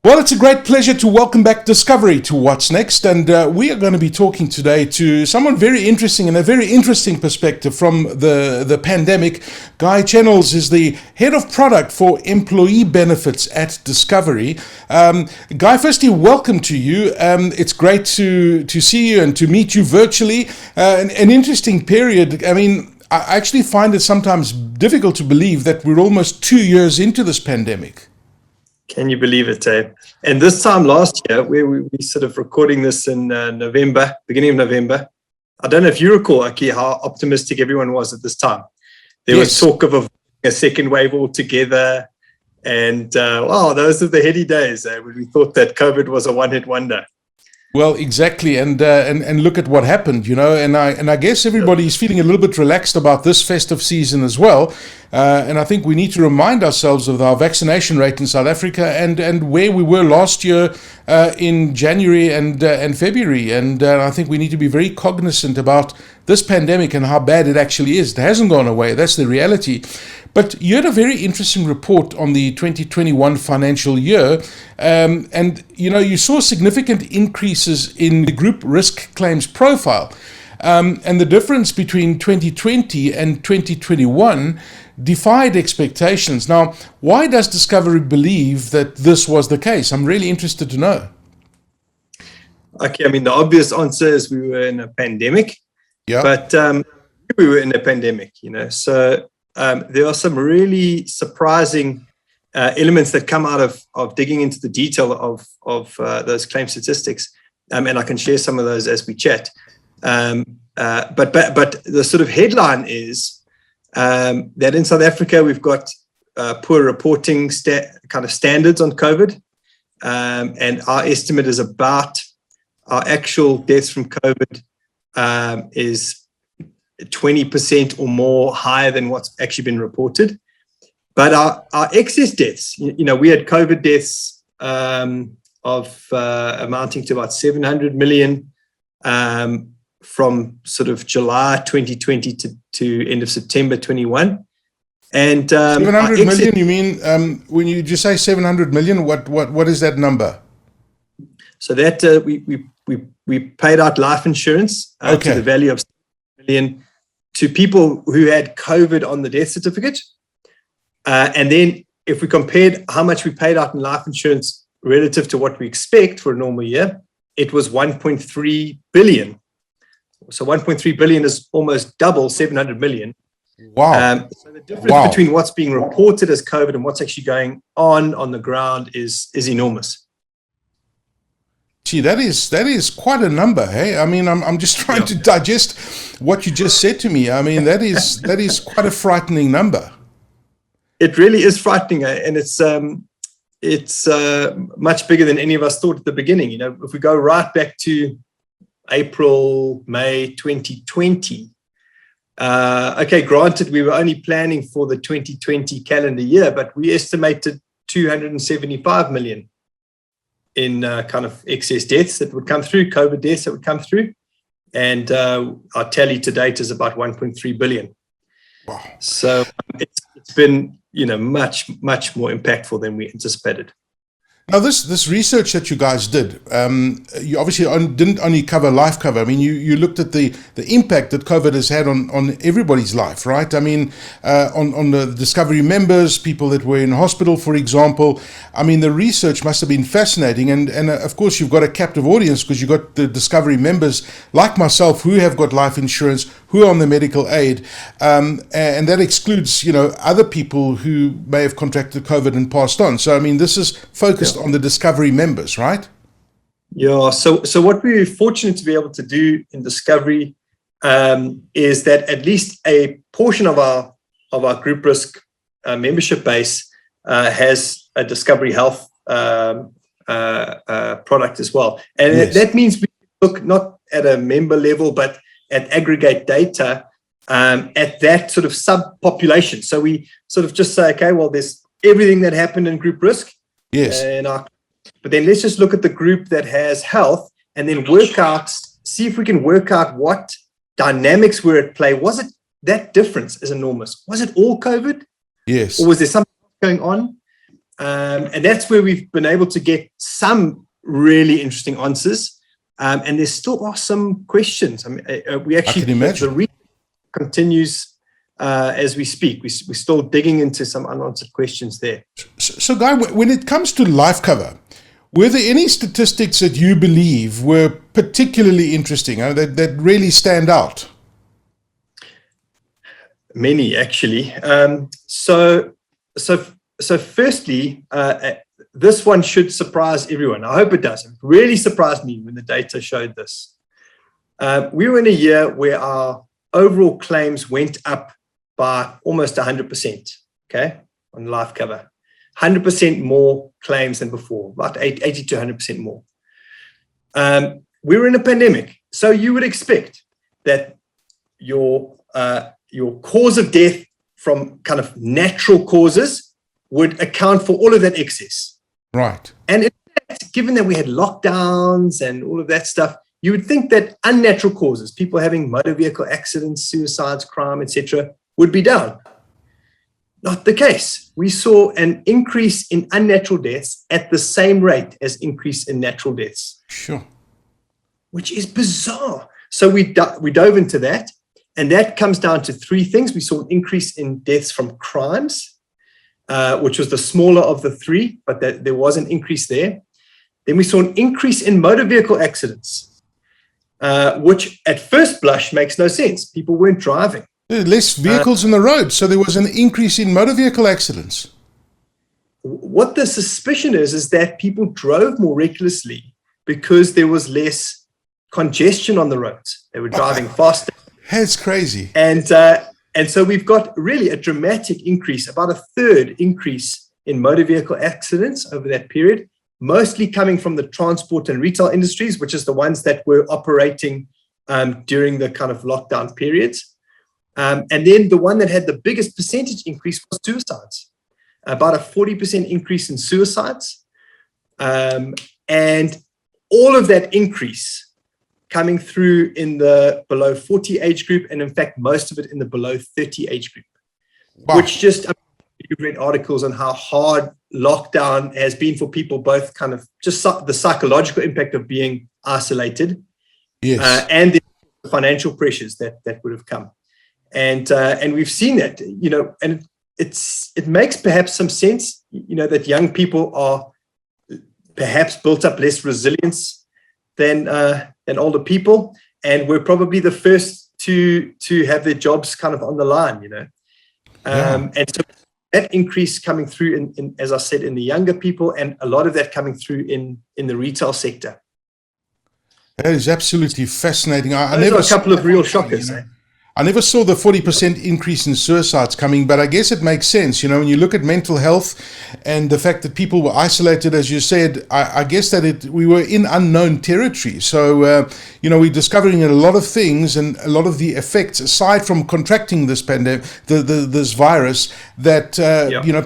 Well, it's a great pleasure to welcome back Discovery to What's Next, and we are going to be talking today to someone very interesting and a very interesting perspective from the pandemic. Guy Chennells is the head of product for employee benefits at Discovery. Guy, firstly, welcome to you. It's great to see you and to meet you virtually. An interesting period. I mean, I actually find it sometimes difficult to believe that we're almost 2 years into this pandemic. Can you believe it, eh? And this time last year, where we sort of recording this in November, beginning of November, I don't know if you recall, Aki, how optimistic everyone was at this time. There was talk of a second wave altogether. And, wow, those are the heady days when we thought that COVID was a one-hit wonder. Well, exactly, and look at what happened, and I guess everybody is feeling a little bit relaxed about this festive season as well, and I think we need to remind ourselves of our vaccination rate in South Africa and where we were last year in January and February, and I think we need to be very cognizant about this pandemic and how bad it actually is. It hasn't gone away, that's the reality. But you had a very interesting report on the 2021 financial year, and you saw significant increases in the group risk claims profile, and the difference between 2020 and 2021 defied expectations. Now, why does Discovery believe that this was the case? I'm really interested to know. Okay, I mean, the obvious answer is we were in a pandemic, but we were in a pandemic, so there are some really surprising elements that come out of digging into the detail of those claim statistics, and I can share some of those as we chat. But the sort of headline is that in South Africa we've got poor reporting kind of standards on COVID, and our estimate is about our actual deaths from COVID is 20% or more higher than what's actually been reported. But our excess deaths, we had COVID deaths of amounting to about 700 million from sort of July 2020 to end of September 21. And 700 million, you mean, when you just say 700 million, what is that number? So that we paid out life insurance to the value of 7 million to people who had COVID on the death certificate. And then if we compared how much we paid out in life insurance relative to what we expect for a normal year, it was 1.3 billion. So 1.3 billion is almost double 700 million. Wow. So the difference between what's being reported as COVID and what's actually going on the ground is enormous. Gee, that is quite a number, hey? I mean, I'm just trying to digest what you just said to me. I mean, that is quite a frightening number. It really is frightening, and it's much bigger than any of us thought at the beginning. If we go right back to April, May 2020, granted, we were only planning for the 2020 calendar year, but we estimated 275 million in kind of excess deaths that would come through, COVID deaths that would come through. And our tally to date is about 1.3 billion. Wow. So it's been, much, much more impactful than we anticipated. Now, this research that you guys did, you obviously didn't only cover life cover. I mean, you looked at the impact that COVID has had on everybody's life, right? I mean, on the Discovery members, people that were in hospital, for example. I mean, the research must have been fascinating. And of course, you've got a captive audience because you've got the Discovery members like myself who have got life insurance, who are on the medical aid. And that excludes, other people who may have contracted COVID and passed on. So, I mean, this is focused on the Discovery members, right? Yeah. So what we're fortunate to be able to do in Discovery is that at least a portion of our group risk membership base has a Discovery Health product as well, and that means we look not at a member level, but at aggregate data at that sort of subpopulation. So we sort of just say, okay, well, there's everything that happened in group risk. Yes. But then let's just look at the group that has health and then see if we can work out what dynamics were at play. Was it that difference is enormous? Was it all COVID? Yes. Or was there something going on? And that's where we've been able to get some really interesting answers. And there still are some questions. I mean, we actually, I can imagine. the research continues as we speak. We're still digging into some unanswered questions there. So, Guy, when it comes to life cover, were there any statistics that you believe were particularly interesting, that really stand out? Many, actually. So firstly, this one should surprise everyone. I hope it does. It really surprised me when the data showed this. We were in a year where our overall claims went up by almost 100%, okay, on life cover. 100% more claims than before, about 80 to 100% more. We were in a pandemic, so you would expect that your cause of death from kind of natural causes would account for all of that excess. Right. And in fact, given that we had lockdowns and all of that stuff, you would think that unnatural causes, people having motor vehicle accidents, suicides, crime, etc., would be down. Not the case. We saw an increase in unnatural deaths at the same rate as increase in natural deaths. Sure. Which is bizarre. So we dove into that, and that comes down to three things. We saw an increase in deaths from crimes, which was the smaller of the three, but there was an increase there. Then we saw an increase in motor vehicle accidents, which at first blush makes no sense. People weren't driving. Less vehicles on the road, so there was an increase in motor vehicle accidents. What the suspicion is that people drove more recklessly because there was less congestion on the roads. They were driving faster. That's crazy. And so we've got really a dramatic increase, about a third increase in motor vehicle accidents over that period, mostly coming from the transport and retail industries, which is the ones that were operating during the kind of lockdown periods. And then the one that had the biggest percentage increase was suicides, about a 40% increase in suicides. And all of that increase coming through in the below 40 age group, and in fact, most of it in the below 30 age group, wow. Which just, you've read articles on how hard lockdown has been for people, both kind of just the psychological impact of being isolated, yes, and the financial pressures that would have come. And we've seen that, and it makes perhaps some sense, that young people are perhaps built up less resilience than older people, and we're probably the first to have their jobs kind of on the line, Yeah. And so that increase coming through in, as I said, in the younger people, and a lot of that coming through in the retail sector. That is absolutely fascinating. I Those never are a couple of real shockers. I never saw the 40% increase in suicides coming, but I guess it makes sense. When you look at mental health and the fact that people were isolated, as you said, I guess that we were in unknown territory. So, we're discovering a lot of things and a lot of the effects, aside from contracting this pandemic, this virus, that,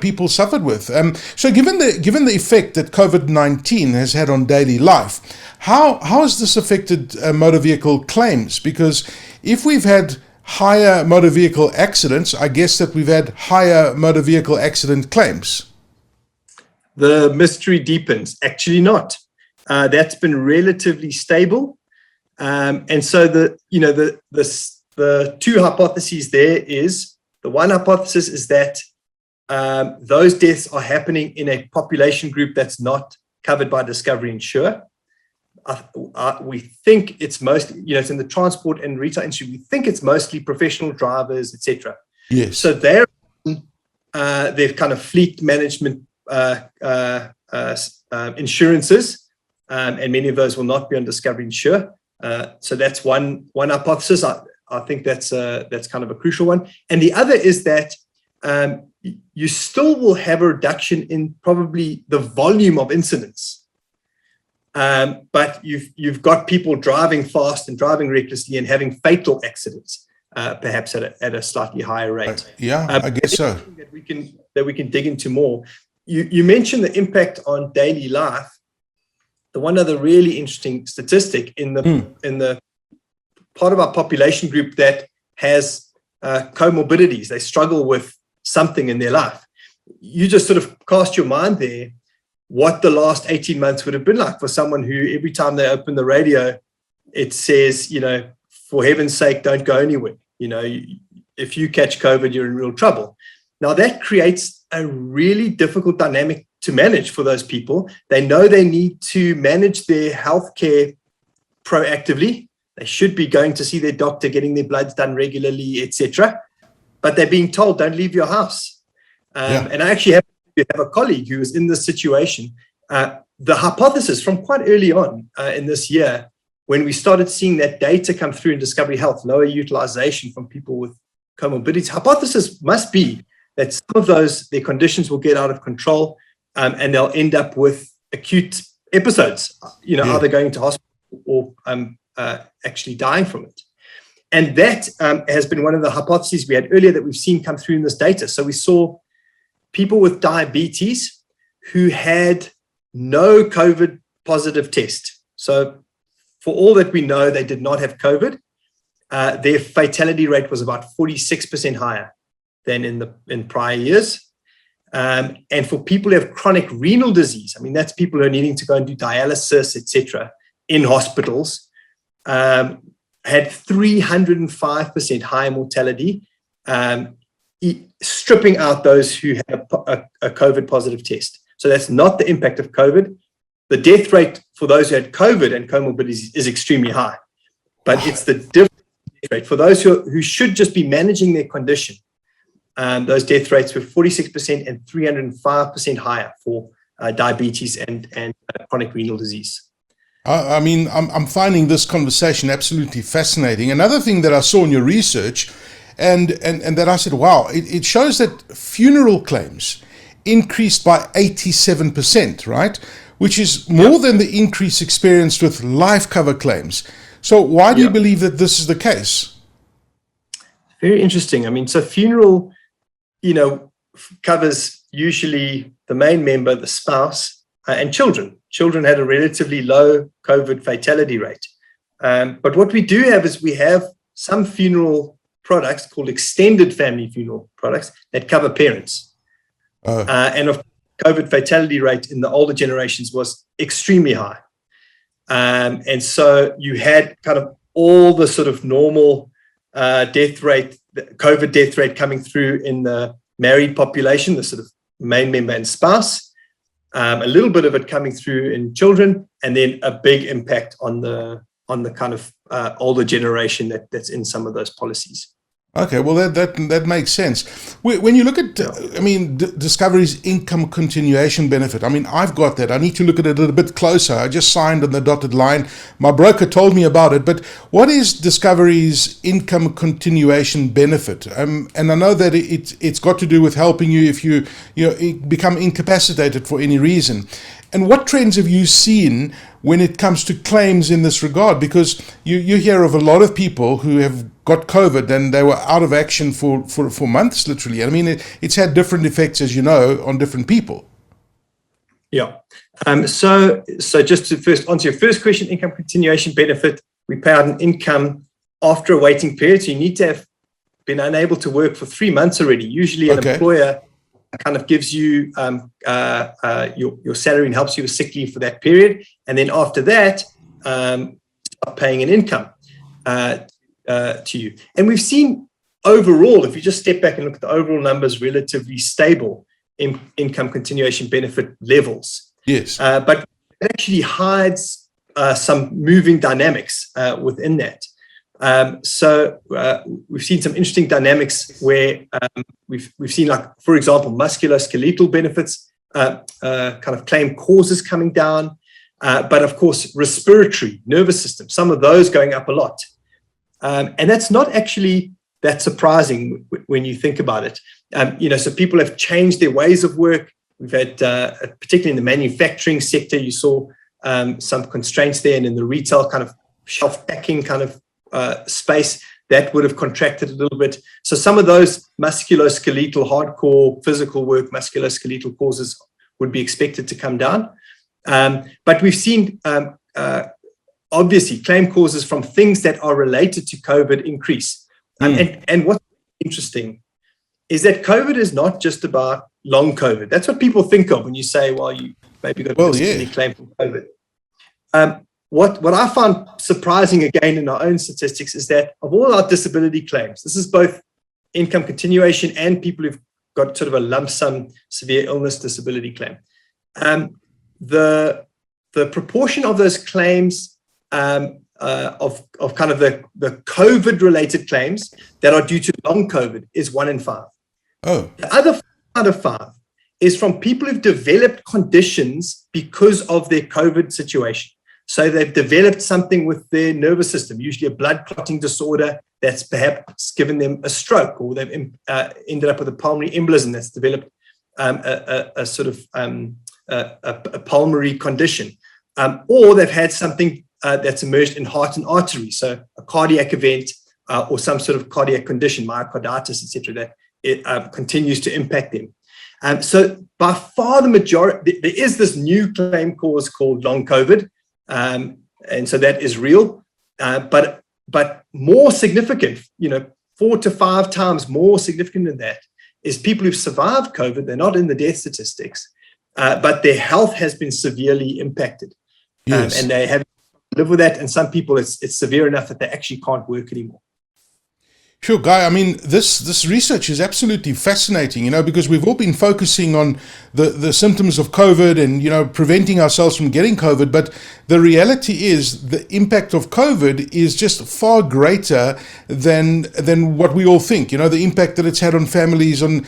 people suffered with. So given the effect that COVID-19 has had on daily life, how has this affected motor vehicle claims? Because if we've had higher motor vehicle accidents, I guess that we've had higher motor vehicle accident claims. The mystery deepens. Actually not. That's been relatively stable. And so the two hypotheses there is, the one hypothesis is that those deaths are happening in a population group that's not covered by Discovery Insure. We think it's mostly, it's in the transport and retail industry. We think it's mostly professional drivers, etc. Yes. So they're kind of fleet management insurances, and many of those will not be on Discovery Insure. So that's one hypothesis. I think that's kind of a crucial one. And the other is that you still will have a reduction in probably the volume of incidents. But you've got people driving fast and driving recklessly and having fatal accidents, perhaps at a slightly higher rate. I guess so. That we can dig into more. You mentioned the impact on daily life. The one other really interesting statistic in the part of our population group that has comorbidities, they struggle with something in their life, you just sort of cast your mind there, what the last 18 months would have been like for someone who every time they open the radio, it says, for heaven's sake, don't go anywhere. If you catch COVID, you're in real trouble. Now that creates a really difficult dynamic to manage for those people. They know they need to manage their healthcare proactively. They should be going to see their doctor, getting their bloods done regularly, etc. But they're being told, don't leave your house. And I actually have a colleague who was in this situation. The hypothesis from quite early on in this year, when we started seeing that data come through in Discovery Health, lower utilization from people with comorbidities, hypothesis must be that some of their conditions will get out of control, and they'll end up with acute episodes, either going to hospital or actually dying from it. And that has been one of the hypotheses we had earlier that we've seen come through in this data. So we saw people with diabetes who had no COVID positive test. So for all that we know, they did not have COVID. Their fatality rate was about 46% higher than in prior years. And for people who have chronic renal disease, that's people who are needing to go and do dialysis, etc., in hospitals, had 305% higher mortality, stripping out those who have a COVID positive test. So that's not the impact of COVID. The death rate for those who had COVID and comorbidities is extremely high, but it's the different death rate for those who should just be managing their condition. Those death rates were 46% and 305% higher for diabetes and chronic renal disease. I'm finding this conversation absolutely fascinating. Another thing that I saw in your research, and that I said, wow, it shows that funeral claims increased by 87%, right? Which is more than the increase experienced with life cover claims. So why do you believe that this is the case? Very interesting. So funeral, covers usually the main member, the spouse, and children. Children had a relatively low COVID fatality rate. But what we do have is we have some funeral products called extended family funeral products that cover parents. And of COVID fatality rate in the older generations was extremely high. And so you had kind of all the sort of normal death rate, the COVID death rate coming through in the married population, the sort of main member and spouse, a little bit of it coming through in children, and then a big impact on the kind of older generation that's in some of those policies. Okay, well, that makes sense. When you look at, Discovery's income continuation benefit, I've got that. I need to look at it a little bit closer. I just signed on the dotted line. My broker told me about it. But what is Discovery's income continuation benefit? And I know that it's got to do with helping you if you become incapacitated for any reason. And what trends have you seen when it comes to claims in this regard? Because you hear of a lot of people who have got COVID and they were out of action for months, literally. It's had different effects, as you know, on different people. Yeah. So just to first answer your first question, income continuation benefit, we pay out an income after a waiting period. So you need to have been unable to work for 3 months already. Usually an employer kind of gives you your salary and helps you with sick leave for that period. And then after that, start paying an income to you. And we've seen overall, if you just step back and look at the overall numbers, relatively stable income continuation benefit levels. Yes. But it actually hides some moving dynamics within that. So we've seen some interesting dynamics where we've seen, like, for example, musculoskeletal benefits, kind of claim causes coming down, but of course, respiratory, nervous system, some of those going up a lot. And that's not actually that surprising when you think about it. So people have changed their ways of work. We've had, particularly in the manufacturing sector, you saw some constraints there, and in the retail kind of shelf packing kind of space, that would have contracted a little bit. So some of those musculoskeletal, hardcore physical work, musculoskeletal causes would be expected to come down. But we've seen, obviously, claim causes from things that are related to COVID increase. And what's interesting is that COVID is not just about long COVID. That's what people think of when you say, well, you maybe got a disability claim from COVID. What I found surprising again in our own statistics is that of all our disability claims, this is both income continuation and people who've got sort of a lump sum severe illness disability claim. The proportion of those claims of kind of the COVID related claims that are due to long COVID is 1 in 5. Oh. The other 4 out of 5 is from people who've developed conditions because of their COVID situation. So they've developed something with their nervous system, usually a blood clotting disorder that's perhaps given them a stroke, or they've ended up with a pulmonary embolism that's developed a sort of a pulmonary condition, or they've had something that's emerged in heart and artery, so a cardiac event or some sort of cardiac condition, myocarditis, etc., that it continues to impact them. So by far the majority, there is this new claim cause called long COVID, and so that is real, but more significant, 4 to 5 times more significant than that, is people who've survived COVID. They're not in the death statistics, but their health has been severely impacted. Yes. And they have to live with that. And some people, it's severe enough that they actually can't work anymore. Sure, Guy. I mean, this research is absolutely fascinating, because we've all been focusing on the symptoms of COVID and, preventing ourselves from getting COVID. But the reality is the impact of COVID is just far greater than what we all think. The impact that it's had on families, on,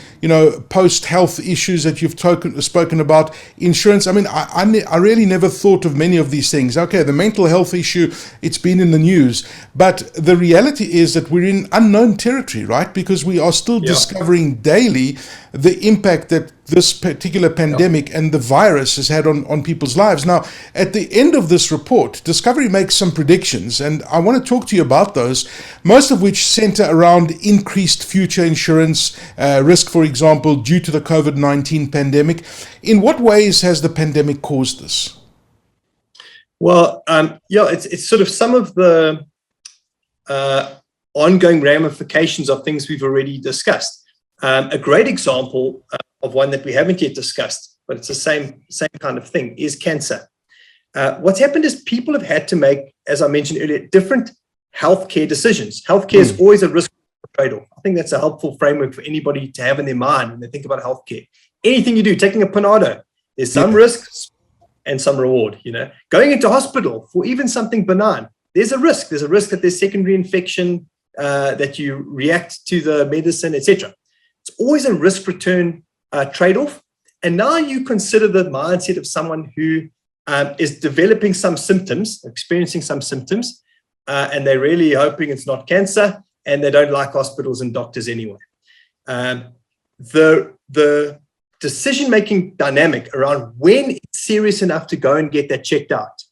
post-health issues that you've spoken about, insurance. I mean, I really never thought of many of these things. Okay, the mental health issue, it's been in the news. But the reality is that we're in unknown territory, right? Because we are still discovering daily the impact that this particular pandemic and the virus has had on people's lives. Now, at the end of this report, Discovery makes some predictions, and I want to talk to you about those, most of which center around increased future insurance risk, for example, due to the COVID-19 pandemic. In what ways has the pandemic caused this? Well, it's sort of some of the ongoing ramifications of things we've already discussed. A great example of one that we haven't yet discussed, but it's the same kind of thing, is cancer. What's happened is people have had to make, as I mentioned earlier, different healthcare decisions. Healthcare is always a risk trade-off. I think that's a helpful framework for anybody to have in their mind when they think about healthcare. Anything you do, taking a Panado, there's some risks and some reward. Going into hospital for even something benign, there's a risk. There's a risk that there's secondary infection, that you react to the medicine, etc. It's always a risk-return trade-off. And now you consider the mindset of someone who is developing some symptoms, experiencing some symptoms, and they're really hoping it's not cancer, and they don't like hospitals and doctors anyway. The decision-making dynamic around when it's serious enough to go and get that checked out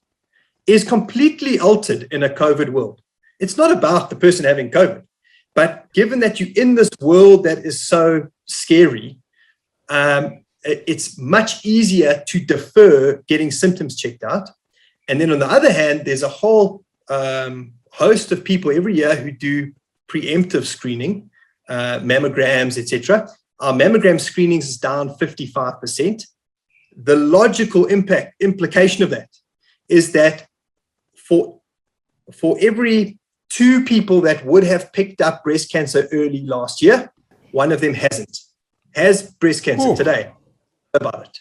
is completely altered in a COVID world. It's not about the person having COVID, but given that you're in this world that is so scary, it's much easier to defer getting symptoms checked out. And then on the other hand, there's a whole host of people every year who do preemptive screening, mammograms, etc. Our mammogram screenings is down 55%. The logical implication of that is that for every 2 people that would have picked up breast cancer early last year, 1 of them has breast cancer today. About it.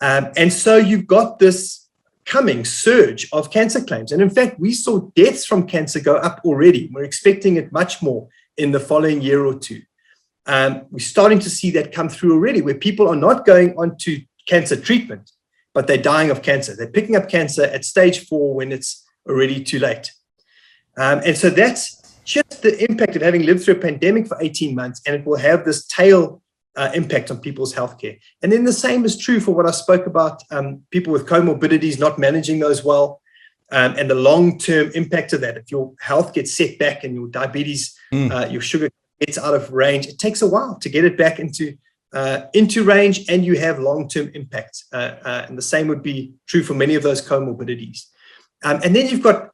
And so you've got this coming surge of cancer claims. And in fact, we saw deaths from cancer go up already. We're expecting it much more in the following year or 2. We're starting to see that come through already, where people are not going on to cancer treatment, but they're dying of cancer. They're picking up cancer at stage 4 when it's already too late. And so that's just the impact of having lived through a pandemic for 18 months, and it will have this tail impact on people's healthcare. And then the same is true for what I spoke about, people with comorbidities, not managing those well, and the long-term impact of that. If your health gets set back and your diabetes, your sugar gets out of range, it takes a while to get it back into range, and you have long-term impacts. And the same would be true for many of those comorbidities. And then you've got,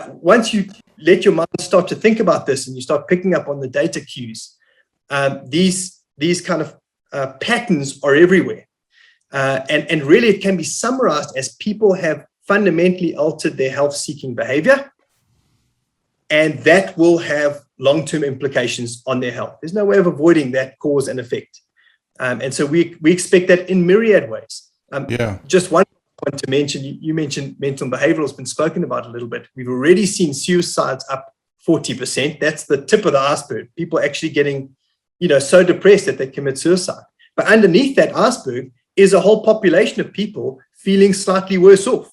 once you let your mind start to think about this and you start picking up on the data cues, these these kind of patterns are everywhere. And really it can be summarized as people have fundamentally altered their health-seeking behavior, and that will have long-term implications on their health. There's no way of avoiding that cause and effect. And so we expect that in myriad ways. Just one point to mention, you mentioned mental and behavioral has been spoken about a little bit. We've already seen suicides up 40%. That's the tip of the iceberg. People actually getting, so depressed that they commit suicide. But underneath that iceberg is a whole population of people feeling slightly worse off.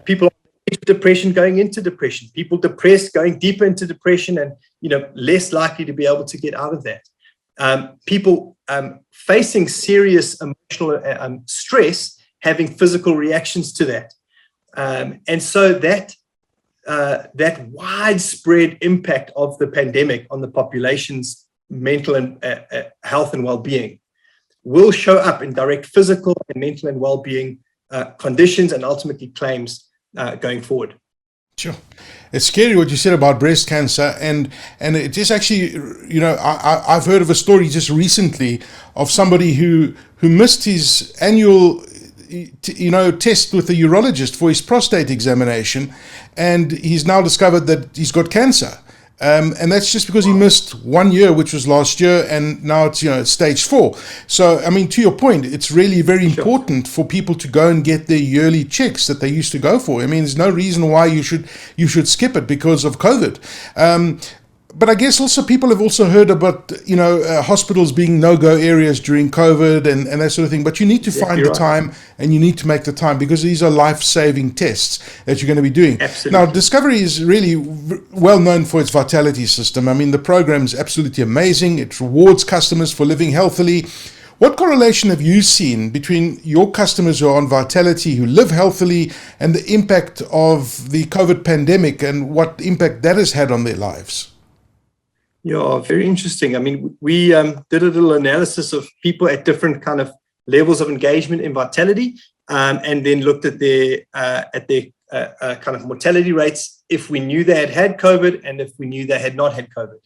People depression going into depression, people depressed going deeper into depression, and less likely to be able to get out of that. People facing serious emotional stress, having physical reactions to that, and so that widespread impact of the pandemic on the population's mental and health and well-being will show up in direct physical and mental and well-being conditions and ultimately claims going forward. Sure. It's scary what you said about breast cancer, and it is actually, I've heard of a story just recently of somebody who missed his annual test with a urologist for his prostate examination, and he's now discovered that he's got cancer. And that's just because he missed 1 year, which was last year, and now it's stage 4. So I mean, to your point, it's really very important for people to go and get their yearly checks that they used to go for. I mean, there's no reason why you should skip it because of COVID. But I guess also people have also heard about hospitals being no-go areas during COVID and that sort of thing. But you need to find the time, and you need to make the time, because these are life-saving tests that you're going to be doing. Absolutely. Now, Discovery is really well known for its Vitality system. I mean, the program is absolutely amazing. It rewards customers for living healthily. What correlation have you seen between your customers who are on Vitality, who live healthily, and the impact of the COVID pandemic and what impact that has had on their lives? Yeah, very interesting. I mean, we did a little analysis of people at different kind of levels of engagement in Vitality, and then looked at their kind of mortality rates if we knew they had COVID and if we knew they had not had COVID.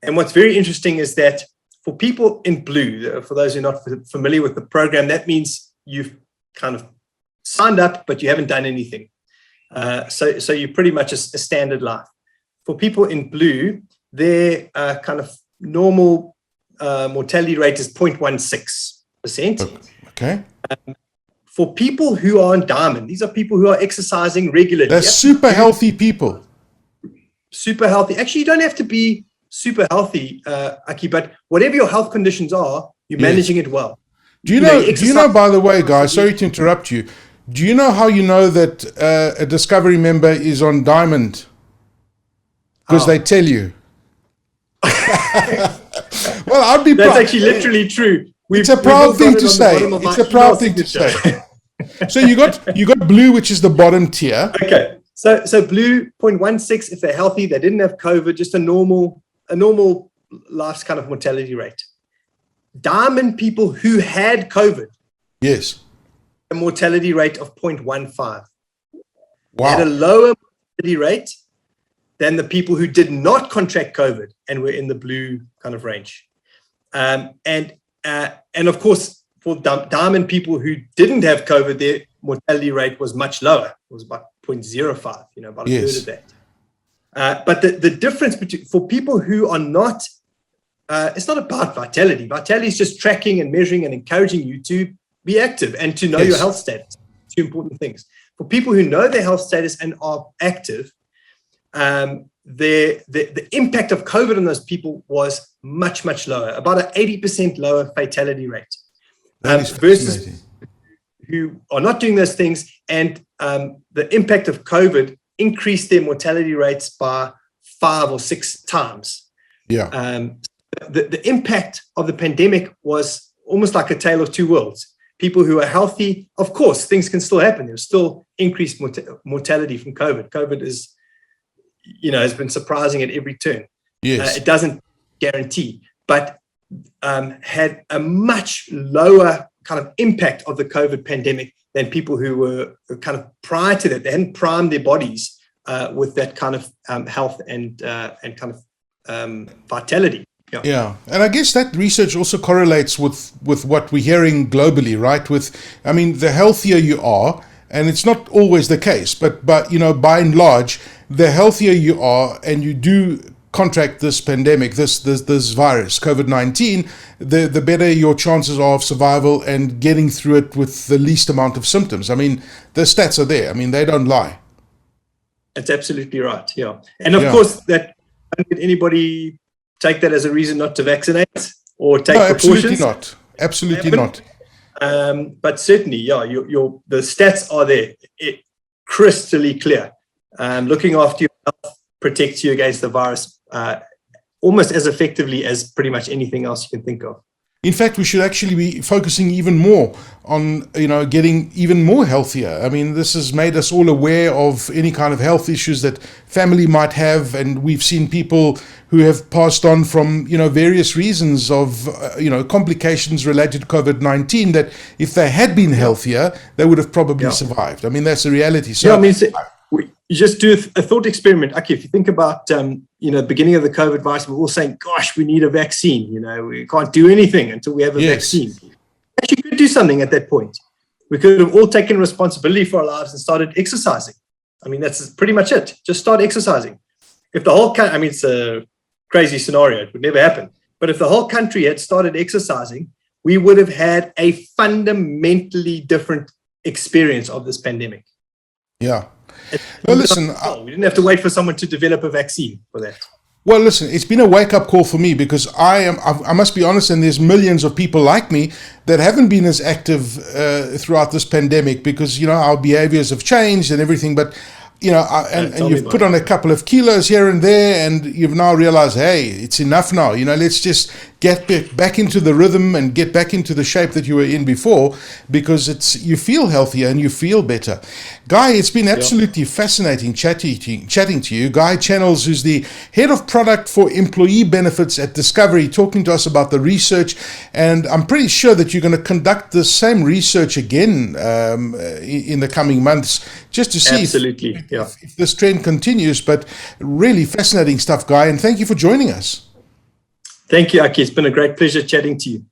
And what's very interesting is that for people in blue, for those who are not familiar with the program, that means you've kind of signed up, but you haven't done anything. So you're pretty much a standard life. For people in blue, their kind of normal mortality rate is 0.16%. Okay. For people who are on diamond, these are people who are exercising regularly. They're super healthy people. Super healthy. Actually, you don't have to be super healthy, Aki, but whatever your health conditions are, you're managing it well. Do you know, by the way, guys, sorry to interrupt you. Do you know how you know that a Discovery member is on diamond? Because they tell you. Well, I'd be proud. That's actually literally true. It's a proud thing to say. It's a proud thing to say. So you got blue, which is the bottom tier. Okay. So blue 0.16 if they're healthy, they didn't have COVID, just a normal life's kind of mortality rate. Diamond people who had COVID. Yes. A mortality rate of 0.15. Wow. They had a lower mortality rate than the people who did not contract COVID and were in the blue kind of range. And of course, for diamond people who didn't have COVID, their mortality rate was much lower. It was about 0.05, about a third of that. But the difference for people who are not, it's not about Vitality. Vitality is just tracking and measuring and encouraging you to be active and to know your health status. Two important things. For people who know their health status and are active, the impact of COVID on those people was much, much lower, about an 80% lower fatality rate versus who are not doing those things. And the impact of COVID increased their mortality rates by 5 or 6 times. Yeah. The impact of the pandemic was almost like a tale of two worlds. People who are healthy, of course, things can still happen. There's still increased mortality from COVID. COVID is, has been surprising at every turn. Yes. It doesn't guarantee, but had a much lower kind of impact of the COVID pandemic than people who were kind of prior to that. They hadn't primed their bodies with that kind of health and kind of vitality. Yeah, and I guess that research also correlates with what we're hearing globally, right? I mean, the healthier you are, and it's not always the case, but by and large, the healthier you are, and you do contract this pandemic, this virus, COVID-19, the better your chances are of survival and getting through it with the least amount of symptoms. I mean, the stats are there. I mean, they don't lie. That's absolutely right. Yeah, and of course, that don't get anybody take that as a reason not to vaccinate or take precautions. Absolutely not. But certainly, the stats are there, crystally clear. Looking after your health protects you against the virus almost as effectively as pretty much anything else you can think of. In fact, we should actually be focusing even more on, getting even more healthier. I mean, this has made us all aware of any kind of health issues that family might have, and we've seen people who have passed on from, various reasons of, complications related to COVID-19 that if they had been healthier, they would have probably survived. I mean, that's a reality. So, you just do a thought experiment. Okay, if you think about, the beginning of the COVID virus, we're all saying, gosh, we need a vaccine. We can't do anything until we have a vaccine. Actually, could do something at that point. We could have all taken responsibility for our lives and started exercising. I mean, that's pretty much it. Just start exercising. If the whole country, it's a crazy scenario. It would never happen. But if the whole country had started exercising, we would have had a fundamentally different experience of this pandemic. Yeah. Well, listen, we didn't have to wait for someone to develop a vaccine for that. Well, listen, it's been a wake-up call for me because I must be honest, and there's millions of people like me that haven't been as active throughout this pandemic because, our behaviors have changed and everything. But, and you've put on a couple of kilos here and there, and you've now realized, hey, it's enough now. Let's just get back into the rhythm and get back into the shape that you were in before, because you feel healthier and you feel better. Guy, it's been absolutely fascinating chatting to you. Guy Chennells, who's the head of product for employee benefits at Discovery, talking to us about the research. And I'm pretty sure that you're going to conduct the same research again in the coming months, just to see if this trend continues. But really fascinating stuff, Guy, and thank you for joining us. Thank you, Aki. It's been a great pleasure chatting to you.